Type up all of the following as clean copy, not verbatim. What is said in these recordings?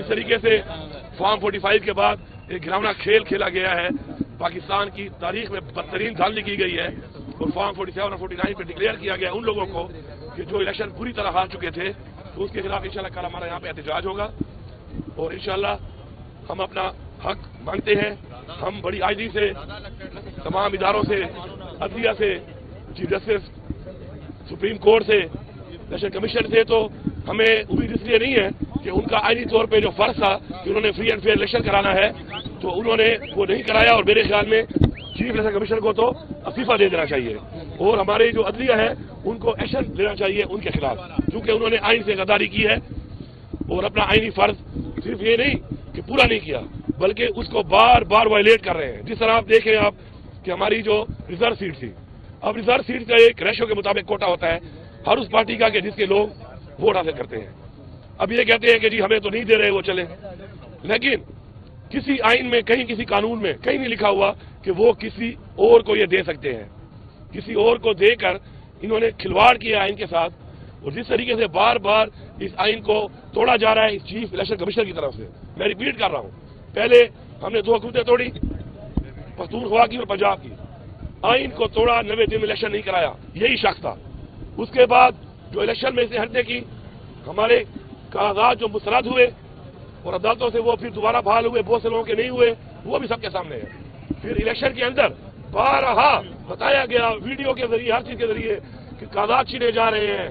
जिस तरीके से फॉर्म 45 के बाद एक घिनौना खेल खेला गया है, पाकिस्तान की तारीख में बदतरीन धांधली की गई है और फॉर्म 47 और 49 पे डिक्लेयर किया गया उन लोगों को कि जो इलेक्शन पूरी तरह हार चुके थे, तो उसके खिलाफ इंशाल्लाह कल हमारा यहाँ पे एहतजाज होगा और इंशाल्लाह हम अपना हक मांगते हैं। हम बड़ी आईजी से, तमाम इदारों से, अदलिया से, चीफ जस्टिस, सुप्रीम कोर्ट से, इलेक्शन कमीशन से, तो हमें उम्मीद इसलिए नहीं है कि उनका आईनी तौर पे जो फर्ज था कि उन्होंने फ्री एंड फेयर इलेक्शन कराना है, तो उन्होंने वो नहीं कराया और मेरे ख्याल में चीफ इलेक्शन कमीशन को तो इस्तीफा दे देना चाहिए और हमारे जो अदलिया है उनको एक्शन लेना चाहिए उनके खिलाफ, क्योंकि उन्होंने आइन से गद्दारी की है और अपना आईनी फर्ज सिर्फ ये नहीं कि पूरा नहीं किया बल्कि उसको बार बार वायलेट कर रहे हैं। जिस तरह आप देखें आप कि हमारी जो रिजर्व सीट थी, अब रिजर्व सीट का एक रेशो के मुताबिक कोटा होता है हर उस पार्टी का कि जिसके लोग वोट हासिल करते हैं। अब ये कहते हैं कि जी हमें तो नहीं दे रहे, वो चले, लेकिन किसी आइन में, कहीं किसी कानून में कहीं नहीं लिखा हुआ कि वो किसी और को ये दे सकते हैं। किसी और को देकर इन्होंने खिलवाड़ किया आइन के साथ और जिस तरीके से बार बार इस आइन को तोड़ा जा रहा है इस चीफ इलेक्शन कमिश्नर की तरफ से, मैं रिपीट कर रहा हूं, पहले हमने 2 हुकूमतें तोड़ी, पख्तूनख्वा की और पंजाब की, आइन को तोड़ा, 90 दिन इलेक्शन नहीं कराया, यही शख्स था। उसके बाद जो इलेक्शन में से हटने की हमारे कागजात जो मुस्तरद हुए और अदालतों से वो फिर दोबारा बहाल हुए, बहुत से लोगों के नहीं हुए, वो भी सबके सामने है। फिर इलेक्शन के अंदर बारहा बताया गया वीडियो के जरिए, हर चीज के जरिए कि कागजात छीने जा रहे हैं,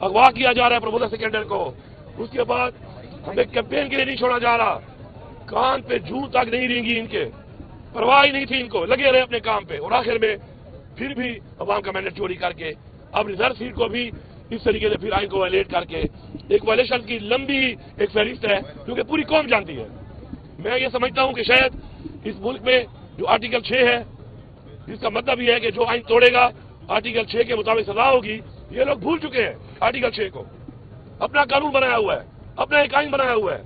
अगवा किया जा रहा है प्रमोदर सेकेंडर को। उसके बाद हमें कैंपेन के लिए नहीं छोड़ा जा रहा, कान पे जूं तक नहीं रेंगी, इनके परवाह ही नहीं थी, इनको लगे रहे अपने काम पे और आखिर में फिर भी अवाम का मैंडेट चोरी करके अब रिजर्व सीट को भी इस तरीके से फिर आइन को वायलेट करके एक वायलेशन की लंबी एक फहरिस्त है क्योंकि पूरी कौम जानती है। मैं ये समझता हूं कि शायद इस मुल्क में जो आर्टिकल 6 है, जिसका मतलब ये है कि जो आइन तोड़ेगा आर्टिकल 6 के मुताबिक सजा होगी, ये लोग भूल चुके हैं आर्टिकल 6 को। अपना कानून बनाया हुआ है, अपना एक आइन बनाया हुआ है,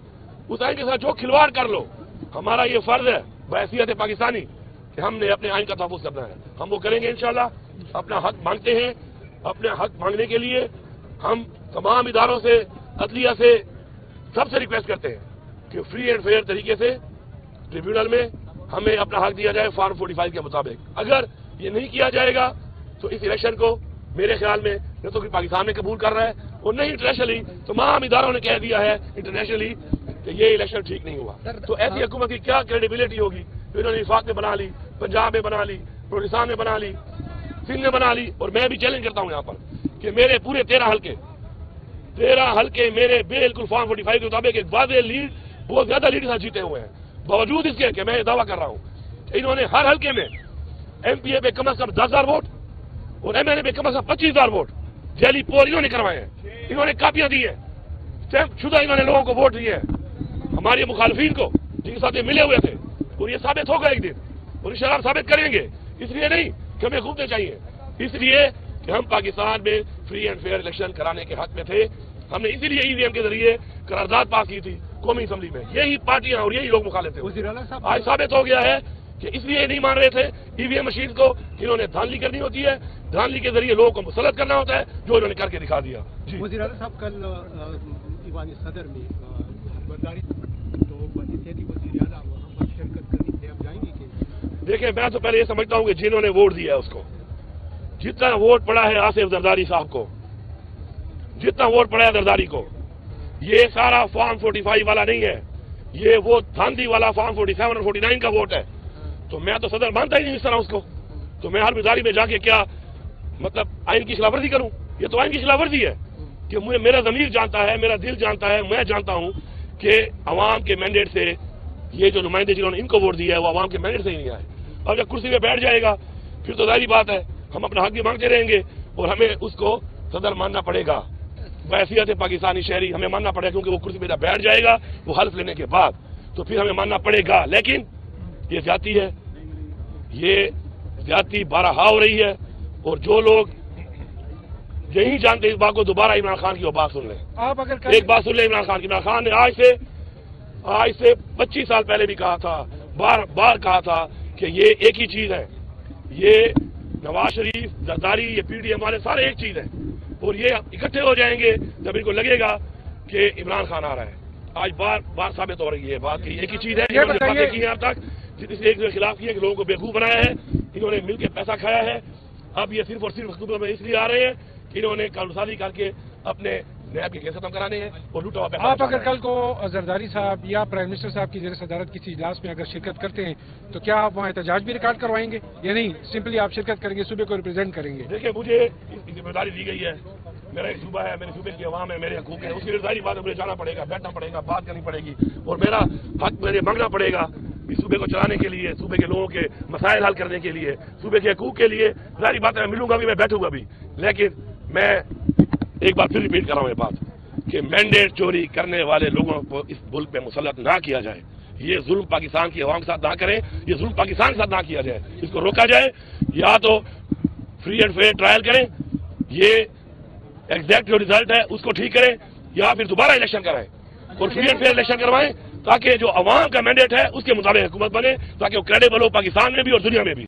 उस आइन के साथ जो खिलवाड़ कर लो, हमारा ये फर्ज है बहैसियत पाकिस्तानी कि हमने अपने आइन का तहफ़्फ़ुज़ करना है। हम वो करेंगे इंशाल्लाह। अपना हक मांगते हैं, अपने हक मांगने के लिए हम तमाम इदारों से, अदलिया से, सबसे रिक्वेस्ट करते हैं कि फ्री एंड फेयर तरीके से ट्रिब्यूनल में हमें अपना हक दिया जाए फॉर्म 45 के मुताबिक। अगर ये नहीं किया जाएगा तो इस इलेक्शन को मेरे ख्याल में न तो कि पाकिस्तान में कबूल कर रहा है और नहीं इंटरनेशनली तमाम इदारों ने कह दिया है इंटरनेशनली कि ये इलेक्शन ठीक नहीं हुआ। तो ऐसी हुकूमत की क्या क्रेडिबिलिटी होगी? तो इन्होंने वफाक में बना ली, पंजाब में बना ली, बलूचिस्तान में बना ली, सिंध में बना ली और मैं भी चैलेंज करता हूं यहाँ पर कि मेरे पूरे 13 हल्के मेरे बिल्कुल फॉर्म 45 के मुताबिक एक वाज़ेह लीड, बहुत ज्यादा लीड के साथ जीते हुए हैं। बावजूद इसके कि मैं दावा कर रहा हूँ इन्होंने हर हल्के में MPA पे कम से कम 10,000 वोट और MNA पे कम से कम 25,000 वोट जैली पोल इन्होंने करवाए हैं। इन्होंने कापियां दी है, स्टैंप शुदा इन्होंने लोगों को वोट दिए हैं, हमारे मुखालफिन को जिनके साथ ये मिले हुए थे, और ये साबित होगा एक दिन और इंशाल्लाह साबित करेंगे। इसलिए नहीं कि हमें घूमने चाहिए, इसलिए कि हम पाकिस्तान में फ्री एंड फेयर इलेक्शन कराने के हक में थे। हमने इसीलिए EVM के जरिए करारदाद पास की थी कौमी असम्बली में। यही पार्टियां और यही लोग मुखालिफ थे। आज साबित हो गया है कि इसलिए नहीं मान रहे थे EVM मशीन को, इन्होंने धांधली करनी होती है, धांधली के जरिए लोगों को मुसल्लत करना होता है, जो इन्होंने करके दिखा दिया। जी वज़ीर आला साहब, कल ईवान सदर में खबरदारी तो बनी थी वज़ीर आला वहाँ पर शिरकत करनी थी, आप जाएंगे कि? देखिए, मैं तो पहले ये समझता हूँ कि जिन्होंने वोट दिया है उसको, जितना वोट पड़ा है आसिफ जरदारी साहब को, जितना वोट पड़ा है जरदारी को, ये सारा फॉर्म 45 वाला नहीं है, ये वो धांधली वाला फॉर्म 47 और 49 का वोट है। तो मैं तो सदर मानता ही नहीं इस तरह उसको, तो मैं हर बिदारी में जाके क्या मतलब आइन की खिलाफवर्जी करूं? ये तो आइन की खिलाफवर्जी है कि मुझे मेरा ज़मीर जानता है, मेरा दिल जानता है, मैं जानता हूं कि अवाम के मैंडेट से ये जो नुमाइंदे जिन्होंने इनको वोट दिया है वो अवाम के मैंडेट से ही नहीं आए। अब जब कुर्सी पे बैठ जाएगा फिर तो जाहिर बात है हम अपना हक भी मांगते रहेंगे और हमें उसको सदर मानना पड़ेगा, बहैसियत पाकिस्तानी शहरी हमें मानना पड़ेगा, क्योंकि वो कुर्सी पे जब बैठ जाएगा वो हल्फ लेने के बाद तो फिर हमें मानना पड़ेगा। लेकिन ये ज्यादती है, ये ज्यादती बारहा हो रही है और जो लोग यही जानते इस बात को, दोबारा इमरान खान की वो बात सुन लें। आप अगर एक बात सुन लें इमरान खान की। इमरान खान ने आज से 25 साल पहले भी कहा था, बार बार कहा था कि ये एक ही चीज है, ये नवाज शरीफ, जरदारी, ये PDM वाले सारे एक चीज है और ये इकट्ठे हो जाएंगे जब इनको लगेगा कि इमरान खान आ रहा है। آج بار بار ثابت ہو رہی ہے بات کی ایک ہی چیز ہے یہ انہوں نے بتائیے- باتیں کی ہیں اب تک جس ایک کے خلاف کی ہے کہ لوگوں کو بیوقوف بنایا ہے، انہوں نے مل کے پیسہ کھایا ہے. اب یہ صرف اور صرف حکومت میں اس لیے آ رہے ہیں کہ انہوں نے قانون سازی کر کے اپنے نیب کے کیس ختم کرانے ہیں اور لوٹا ہوا پیسہ آپ بچانا اگر ہے. کل کو زرداری صاحب یا پرائم منسٹر صاحب کی زیر صدارت کسی اجلاس میں اگر شرکت کرتے ہیں تو کیا آپ وہاں احتجاج بھی ریکارڈ کروائیں گے یا نہیں سمپلی آپ شرکت کریں گے صوبے کو ریپرزینٹ کریں گے؟ دیکھیں مجھے اس کی ذمہ داری دی گئی ہے، میرا ایک صوبہ ہے، میرے صوبے کی عوام ہے، میرے حقوق ہیں، اس کی ظاہری بات ہے مجھے جانا پڑے گا، بیٹھنا پڑے گا، بات کرنی پڑے گی اور میرا حق مجھے مانگنا پڑے گا اس صوبے کو چلانے کے لیے، صوبے کے لوگوں کے مسائل حل کرنے کے لیے، صوبے کے حقوق کے لیے. ظاہری بات ہے میں ملوں گا بھی، میں بیٹھوں گا بھی، لیکن میں ایک بار پھر ریپیٹ کر رہا ہوں یہ بات کہ مینڈیٹ چوری کرنے والے لوگوں کو اس ملک میں مسلط نہ کیا جائے. یہ ظلم پاکستان کی عوام کے ساتھ نہ کریں، یہ ظلم پاکستان کے ساتھ نہ کیا جائے، اس کو روکا جائے. یا تو فری اینڈ فیئر ٹرائل کریں، یہ ایگزیکٹ جو ریزلٹ ہے اس کو ٹھیک کریں، یا پھر دوبارہ الیکشن کرائیں اور فری اینڈ فیئر الیکشن کروائیں تاکہ جو عوام کا مینڈیٹ ہے اس کے مطابق حکومت بنے، تاکہ وہ کریڈیبل ہو پاکستان میں بھی اور دنیا میں بھی.